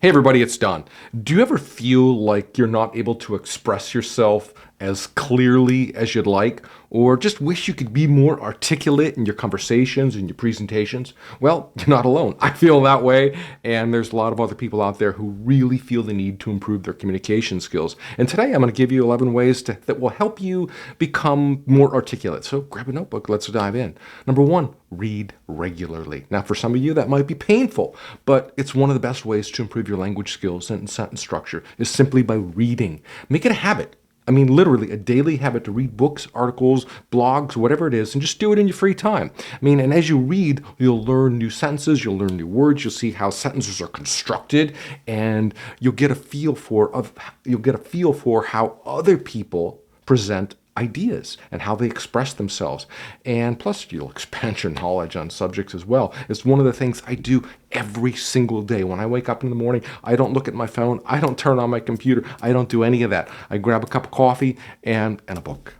Hey everybody, it's Don. Do you ever feel like you're not able to express yourself as clearly as you'd like, or just wish you could be more articulate in your conversations and your presentations? Well, you're not alone. I feel that way, and there's a lot of other people out there who really feel the need to improve their communication skills. And today I'm going to give you 11 ways that will help you become more articulate. So grab a notebook, let's dive in. Number one, read regularly. Now, for some of you, that might be painful, but it's one of the best ways to improve your language skills and sentence structure is simply by reading. Make it a habit. I mean, literally a daily habit to read books, articles, blogs, whatever it is, and just do it in your free time. I mean, and as you read, you'll learn new sentences, you'll learn new words, you'll see how sentences are constructed, and you'll get a feel for how other people present ideas and how they express themselves. And plus, you'll expand your knowledge on subjects as well. It's one of the things I do every single day. When I wake up in the morning, I don't look at my phone, I don't turn on my computer, I don't do any of that. I grab a cup of coffee and a book.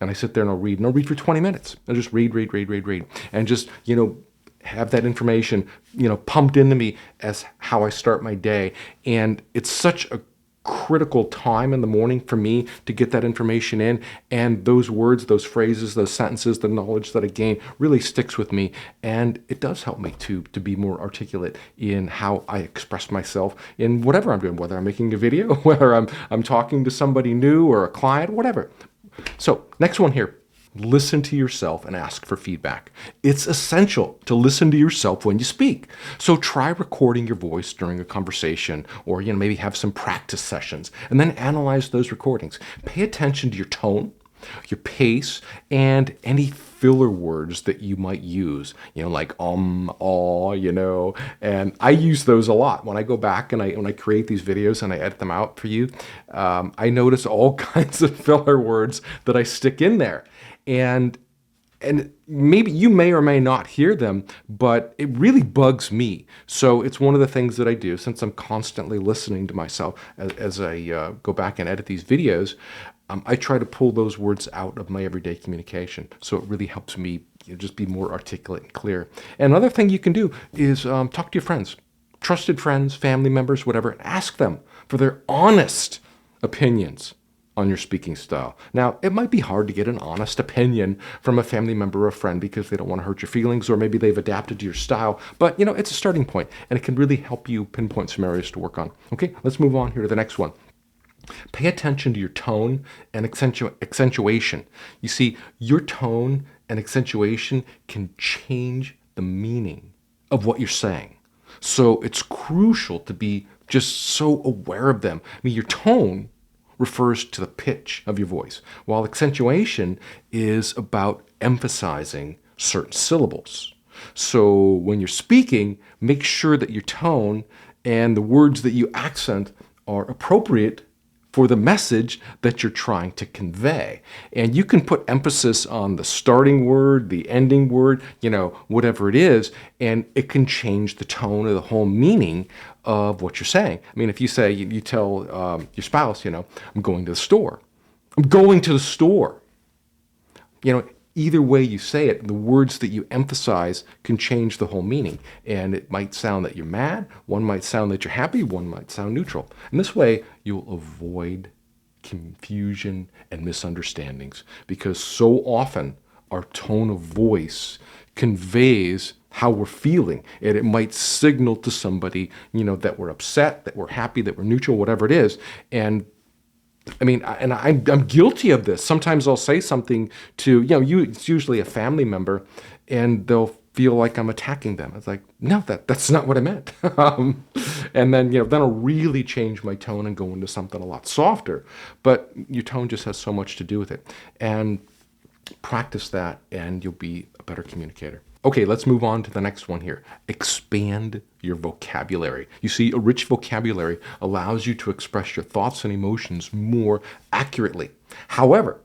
And I sit there and I'll read. And I'll read for 20 minutes. I'll just read. And just, have that information, pumped into me as how I start my day. And it's such a critical time in the morning for me to get that information in, and those words, those phrases, those sentences, the knowledge that I gain really sticks with me, and it does help me to be more articulate in how I express myself in whatever I'm doing, whether I'm making a video, whether I'm talking to somebody new or a client, whatever. So next one here. Listen to yourself and ask for feedback. It's essential to listen to yourself when you speak. So try recording your voice during a conversation, or maybe have some practice sessions, and then analyze those recordings. Pay attention to your tone, your pace, and any filler words that you might use, like aw, and I use those a lot. When I go back and when I create these videos and I edit them out for you, I notice all kinds of filler words that I stick in there. And maybe you may or may not hear them, but it really bugs me. So it's one of the things that I do, since I'm constantly listening to myself as I go back and edit these videos. I try to pull those words out of my everyday communication. So it really helps me just be more articulate and clear. And another thing you can do is talk to your friends, trusted friends, family members, whatever, and ask them for their honest opinions on your speaking style. Now, it might be hard to get an honest opinion from a family member or a friend because they don't want to hurt your feelings, or maybe they've adapted to your style, but it's a starting point, and it can really help you pinpoint some areas to work on. Okay, let's move on here to the next one. Pay attention to your tone and accentuation. You see, your tone and accentuation can change the meaning of what you're saying. So it's crucial to be just so aware of them. I mean, your tone refers to the pitch of your voice, while accentuation is about emphasizing certain syllables. So when you're speaking, make sure that your tone and the words that you accent are appropriate for the message that you're trying to convey. And you can put emphasis on the starting word, the ending word, whatever it is, and it can change the tone or the whole meaning of what you're saying. I mean, if you say, you tell your spouse, I'm going to the store. I'm going to the store. Either way you say it, the words that you emphasize can change the whole meaning. And it might sound that you're mad, one might sound that you're happy, one might sound neutral. And this way, you'll avoid confusion and misunderstandings, because so often our tone of voice conveys how we're feeling, and it might signal to somebody, that we're upset, that we're happy, that we're neutral, whatever it is. And I mean, and I'm guilty of this. Sometimes I'll say something to, it's usually a family member, and they'll feel like I'm attacking them. It's like, no, that's not what I meant. And then, then I'll really change my tone and go into something a lot softer. But your tone just has so much to do with it. And practice that, and you'll be a better communicator. Okay, let's move on to the next one here. Expand your vocabulary. You see, a rich vocabulary allows you to express your thoughts and emotions more accurately. However,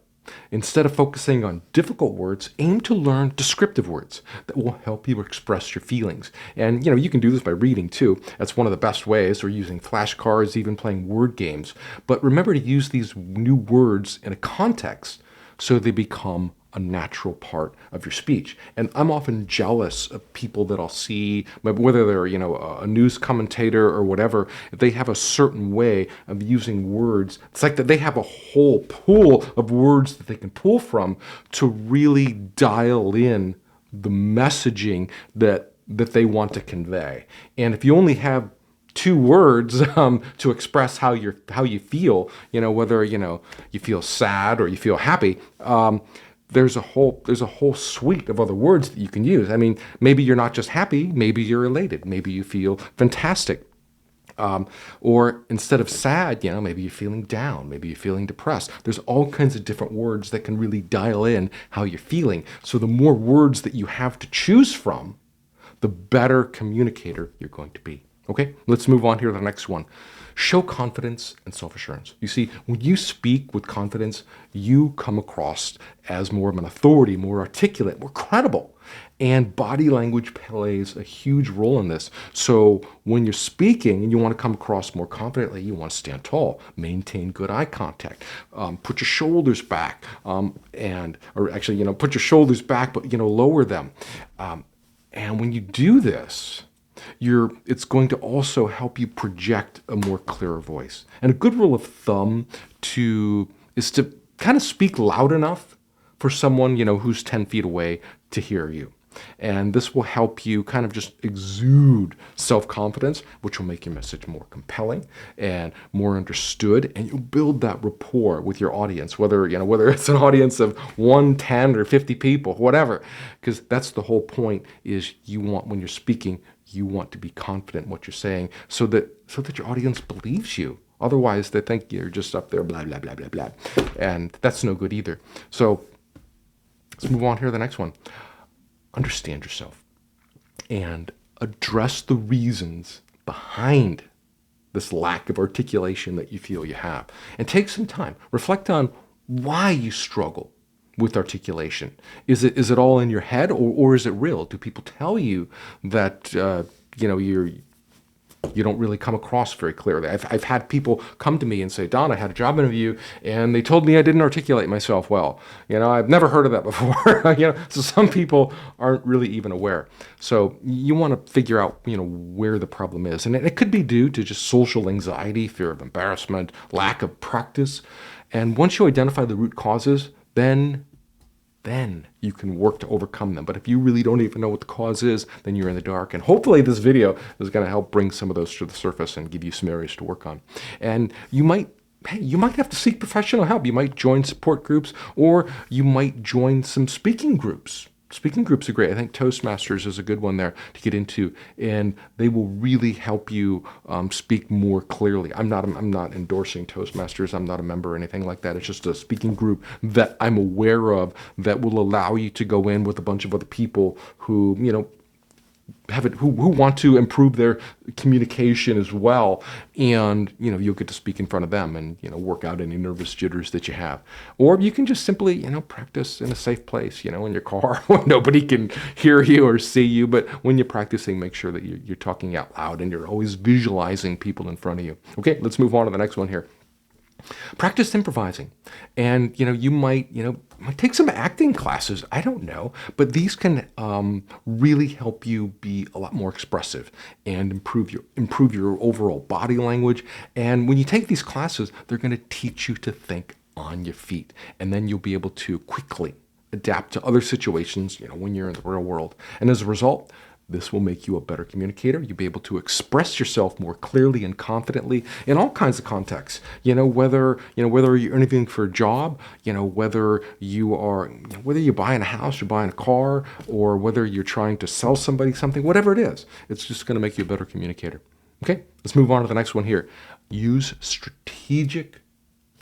instead of focusing on difficult words, aim to learn descriptive words that will help you express your feelings. And, you can do this by reading too. That's one of the best ways, or using flashcards, even playing word games. But remember to use these new words in a context so they become a natural part of your speech. And I'm often jealous of people that I'll see, whether they're, a news commentator or whatever, if they have a certain way of using words. It's like that they have a whole pool of words that they can pull from to really dial in the messaging that they want to convey. And if you only have two words to express how you feel, whether you feel sad or you feel happy, there's a whole suite of other words that you can use. I mean, maybe you're not just happy, maybe you're elated, maybe you feel fantastic. Or instead of sad, maybe you're feeling down, maybe you're feeling depressed. There's all kinds of different words that can really dial in how you're feeling. So the more words that you have to choose from, the better communicator you're going to be. Okay, let's move on here to the next one. Show confidence and self-assurance. You see, when you speak with confidence, you come across as more of an authority, more articulate, more credible. And body language plays a huge role in this. So when you're speaking and you want to come across more confidently, you want to stand tall, maintain good eye contact, put your shoulders back, put your shoulders back, but lower them. And when you do this, it's going to also help you project a more clearer voice. And a good rule of thumb is to kind of speak loud enough for someone, who's 10 feet away to hear you. And this will help you kind of just exude self-confidence, which will make your message more compelling and more understood. And you'll build that rapport with your audience, whether it's an audience of 1, 10, or 50 people, whatever. Because that's the whole point is when you're speaking, you want to be confident in what you're saying so that your audience believes you. Otherwise, they think you're just up there, blah, blah, blah, blah, blah. And that's no good either. So let's move on here to the next one. Understand yourself and address the reasons behind this lack of articulation that you feel you have. And take some time. Reflect on why you struggle with articulation. Is it all in your head or is it real? Do people tell you that you don't really come across very clearly? I've had people come to me and say, Don, I had a job interview and they told me I didn't articulate myself well. I've never heard of that before. So some people aren't really even aware. So you want to figure out, where the problem is. And it could be due to just social anxiety, fear of embarrassment, lack of practice. And once you identify the root causes, then you can work to overcome them. But if you really don't even know what the cause is, then you're in the dark. And hopefully this video is going to help bring some of those to the surface and give you some areas to work on. And you might have to seek professional help. You might join support groups, or you might join some speaking groups. Speaking groups are great. I think Toastmasters is a good one there to get into, and they will really help you speak more clearly. I'm not endorsing Toastmasters. I'm not a member or anything like that. It's just a speaking group that I'm aware of that will allow you to go in with a bunch of other people who, who want to improve their communication as well, and you'll get to speak in front of them and work out any nervous jitters that you have. Or you can just simply practice in a safe place, in your car when nobody can hear you or see you. But when you're practicing, make sure that you're talking out loud and you're always visualizing people in front of you. Okay, let's move on to the next one here. Practice improvising, and you might take some acting classes. I don't know, but these can really help you be a lot more expressive and improve your overall body language. And when you take these classes, they're going to teach you to think on your feet, and then you'll be able to quickly adapt to other situations. When you're in the real world, and as a result, this will make you a better communicator. You'll be able to express yourself more clearly and confidently in all kinds of contexts. Whether you're interviewing for a job, whether you're buying a house, you're buying a car, or whether you're trying to sell somebody something, whatever it is, it's just going to make you a better communicator. Okay, let's move on to the next one here. Use strategic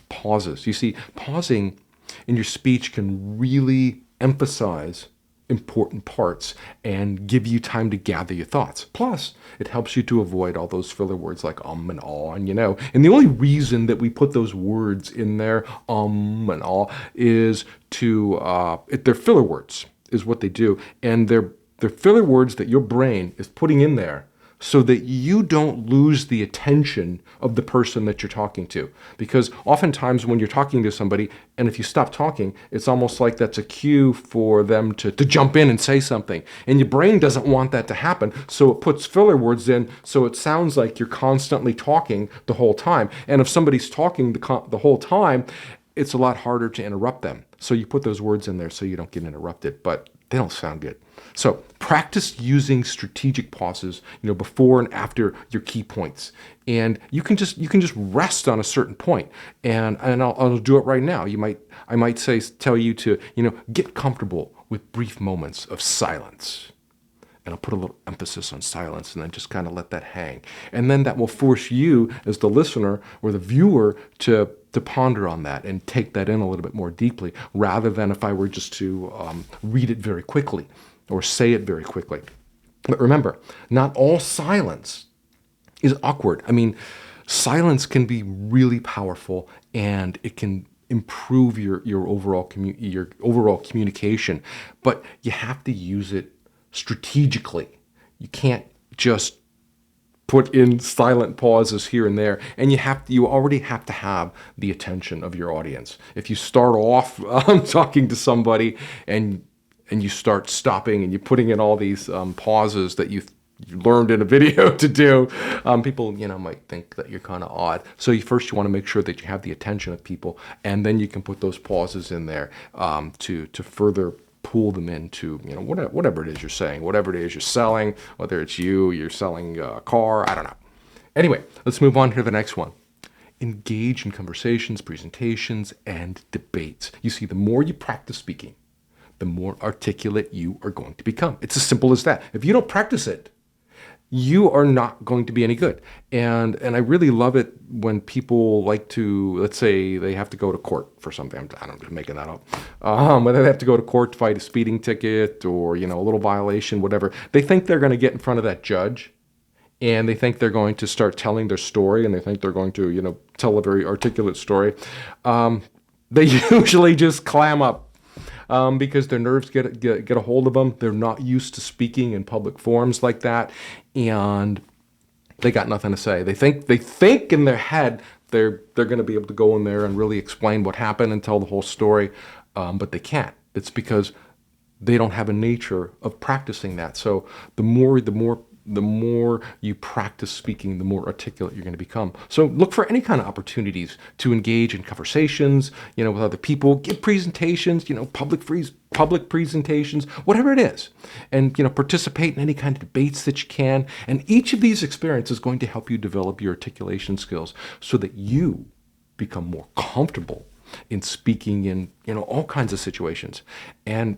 pauses. You see, pausing in your speech can really emphasize important parts and give you time to gather your thoughts. Plus, it helps you to avoid all those filler words like and aw, and and the only reason that we put those words in there, and aw, is they're filler words, is what they do, and they're filler words that your brain is putting in there so that you don't lose the attention of the person that you're talking to. Because oftentimes when you're talking to somebody, and if you stop talking, it's almost like that's a cue for them to jump in and say something. And your brain doesn't want that to happen, so it puts filler words in, so it sounds like you're constantly talking the whole time. And if somebody's talking the whole time, it's a lot harder to interrupt them. So you put those words in there so you don't get interrupted, but they don't sound good. So practice using strategic pauses, before and after your key points. And you can just rest on a certain point. And I'll do it right now. I might tell you to, get comfortable with brief moments of silence. And I'll put a little emphasis on silence and then just kind of let that hang. And then that will force you as the listener or the viewer to ponder on that and take that in a little bit more deeply, rather than if I were just to read it very quickly or say it very quickly. But remember, not all silence is awkward. I mean, silence can be really powerful, and it can improve your overall communication, but you have to use it strategically. You can't just put in silent pauses here and there, and you already have to have the attention of your audience. If you start off talking to somebody and you start stopping and you're putting in all these pauses that you learned in a video to do, people might think that you're kind of odd. So first you want to make sure that you have the attention of people, and then you can put those pauses in there to further pull them into whatever it is you're saying, whatever it is you're selling, whether it's you're selling a car, I don't know. Anyway, let's move on to the next one. Engage in conversations, presentations, and debates. You see, the more you practice speaking, the more articulate you are going to become. It's as simple as that. If you don't practice it, you are not going to be any good. And I really love it when people like to, let's say they have to go to court for something. I don't know, making that up. Whether they have to go to court to fight a speeding ticket or, a little violation, whatever. They think they're going to get in front of that judge, and they think they're going to start telling their story, and they think they're going to, tell a very articulate story. They usually just clam up. Because their nerves get a hold of them. They're not used to speaking in public forums like that, and they got nothing to say. They think in their head they're going to be able to go in there and really explain what happened and tell the whole story, but they can't. It's because they don't have a nature of practicing that. So the more you practice speaking, the more articulate you're going to become. So look for any kind of opportunities to engage in conversations, with other people, give presentations, public presentations, whatever it is. And, participate in any kind of debates that you can. And each of these experiences is going to help you develop your articulation skills so that you become more comfortable in speaking in, all kinds of situations. And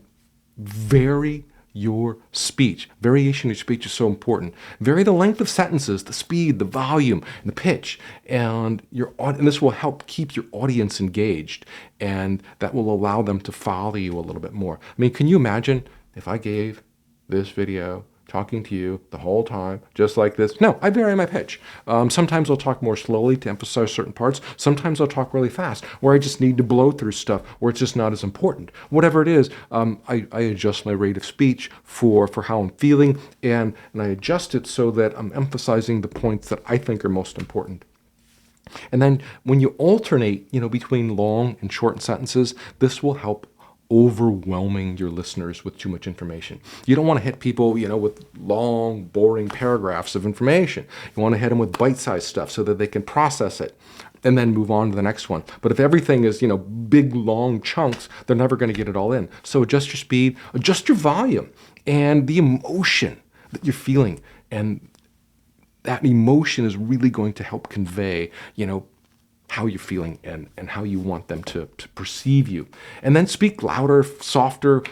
vary your speech. Variation of your speech is so important. Vary the length of sentences, the speed, the volume, and the pitch, and this will help keep your audience engaged, and that will allow them to follow you a little bit more. I mean, can you imagine if I gave this video talking to you the whole time, just like this? No, I vary my pitch. Sometimes I'll talk more slowly to emphasize certain parts. Sometimes I'll talk really fast, where I just need to blow through stuff, where it's just not as important. Whatever it is, I adjust my rate of speech for how I'm feeling, and I adjust it so that I'm emphasizing the points that I think are most important. And then when you alternate, between long and short sentences, this will help overwhelming your listeners with too much information. You don't want to hit people, with long, boring paragraphs of information. You want to hit them with bite-sized stuff so that they can process it and then move on to the next one. But if everything is, big, long chunks, they're never going to get it all in. So adjust your speed, adjust your volume, and the emotion that you're feeling. And that emotion is really going to help convey, how you're feeling and how you want them to perceive you. And then speak louder, softer,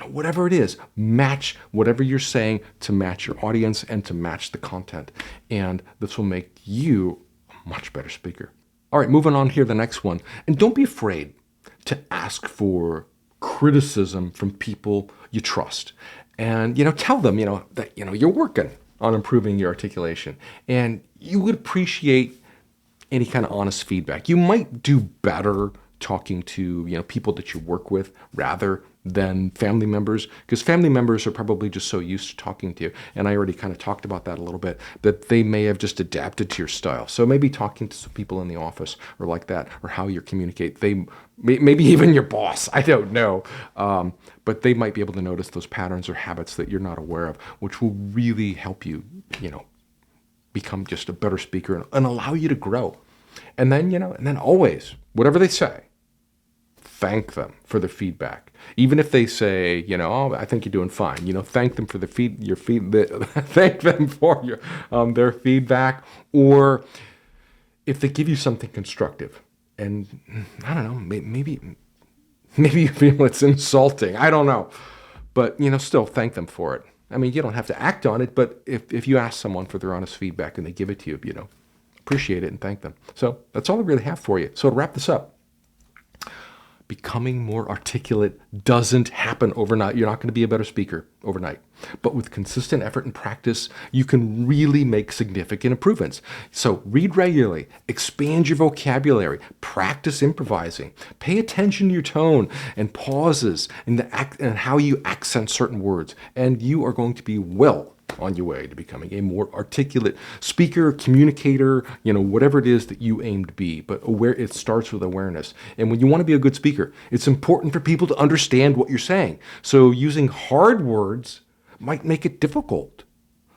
whatever it is. Match whatever you're saying to match your audience and to match the content. And this will make you a much better speaker. All right, moving on here, the next one. And don't be afraid to ask for criticism from people you trust. And, tell them, that, you're working on improving your articulation. And you would appreciate any kind of honest feedback. You might do better talking to people that you work with rather than family members, because family members are probably just so used to talking to you. And I already kind of talked about that a little bit, that they may have just adapted to your style. So maybe talking to some people in the office or like that, or how you communicate, maybe even your boss, I don't know. But they might be able to notice those patterns or habits that you're not aware of, which will really help you, become just a better speaker and allow you to grow. And then, and then always, whatever they say, thank them for the feedback. Even if they say, oh, I think you're doing fine, thank them for thank them for their feedback. Or if they give you something constructive, and I don't know, maybe you feel it's insulting, I don't know, but still thank them for it. I mean, you don't have to act on it, but if you ask someone for their honest feedback and they give it to you, appreciate it and thank them. So that's all I really have for you. So to wrap this up, becoming more articulate doesn't happen overnight. You're not going to be a better speaker overnight. But with consistent effort and practice, you can really make significant improvements. So read regularly, expand your vocabulary, practice improvising, pay attention to your tone and pauses and how you accent certain words, and you are going to be well on your way to becoming a more articulate speaker, communicator, whatever it is that you aim to be. But it starts with awareness. And when you want to be a good speaker, it's important for people to understand what you're saying. So using hard words might make it difficult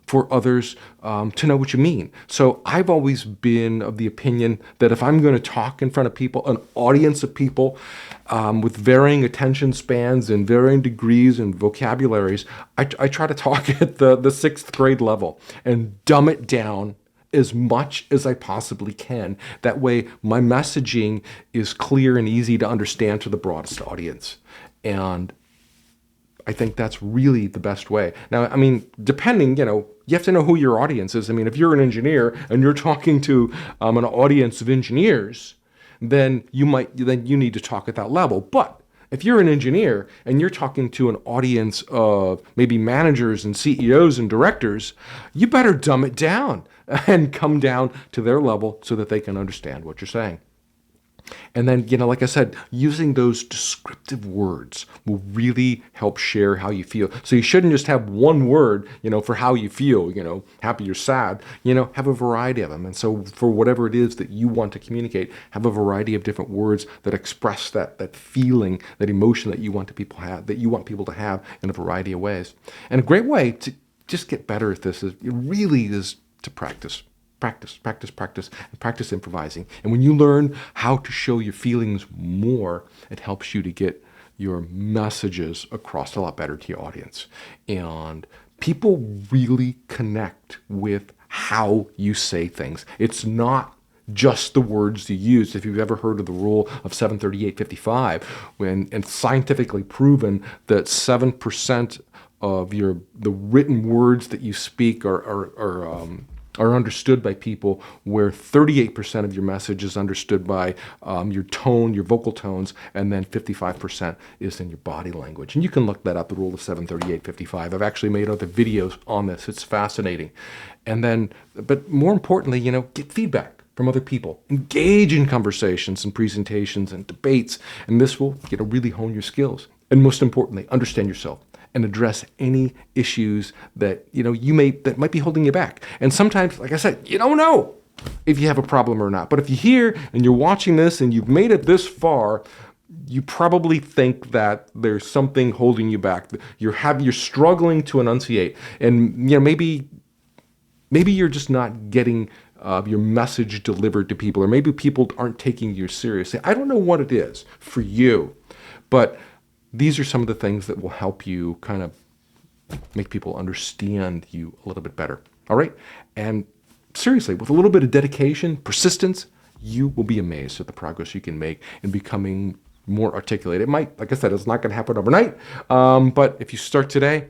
for others to know what you mean. So I've always been of the opinion that if I'm going to talk in front of people, an audience of people with varying attention spans and varying degrees and vocabularies, I try to talk at the sixth grade level and dumb it down as much as I possibly can. That way my messaging is clear and easy to understand to the broadest audience. And I think that's really the best way. Now, I mean, depending, you have to know who your audience is. I mean, if you're an engineer and you're talking to an audience of engineers, then you need to talk at that level. But if you're an engineer and you're talking to an audience of maybe managers and CEOs and directors, you better dumb it down and come down to their level so that they can understand what you're saying. And then, like I said, using those descriptive words will really help share how you feel. So you shouldn't just have one word, for how you feel, happy or sad, have a variety of them. And so for whatever it is that you want to communicate, have a variety of different words that express that feeling, that emotion that you want people to have in a variety of ways. And a great way to just get better at this is to practice. Practice improvising. And when you learn how to show your feelings more, it helps you to get your messages across a lot better to your audience. And people really connect with how you say things. It's not just the words you use. If you've ever heard of the rule of 738-55, and scientifically proven that 7% of the written words that you speak are understood by people, where 38% of your message is understood by your tone, your vocal tones, and then 55% is in your body language. And you can look that up, the rule of 738-55. I've actually made other videos on this. It's fascinating. And then, but more importantly, get feedback from other people. Engage in conversations and presentations and debates, and this will really hone your skills. And most importantly, understand yourself and address any issues that that might be holding you back. And sometimes, like I said, you don't know if you have a problem or not. But if you're here and you're watching this and you've made it this far, you probably think that there's something holding you back. You're struggling to enunciate, and maybe you're just not getting your message delivered to people, or maybe people aren't taking you seriously. I don't know what it is for you, but these are some of the things that will help you kind of make people understand you a little bit better. All right? And seriously, with a little bit of dedication, persistence, you will be amazed at the progress you can make in becoming more articulate. It might, like I said, it's not going to happen overnight, but if you start today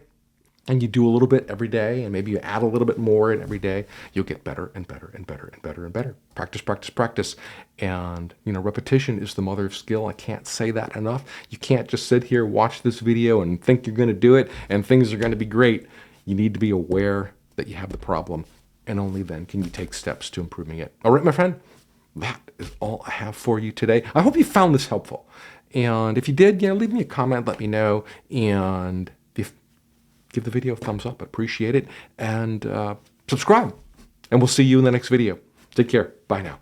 and you do a little bit every day, and maybe you add a little bit more in every day, you'll get better and better and better and better and better. Practice. And, repetition is the mother of skill. I can't say that enough. You can't just sit here, watch this video, and think you're going to do it, and things are going to be great. You need to be aware that you have the problem, and only then can you take steps to improving it. All right, my friend? That is all I have for you today. I hope you found this helpful. And if you did, leave me a comment, let me know, and give the video a thumbs up. Appreciate it. And subscribe. And we'll see you in the next video. Take care. Bye now.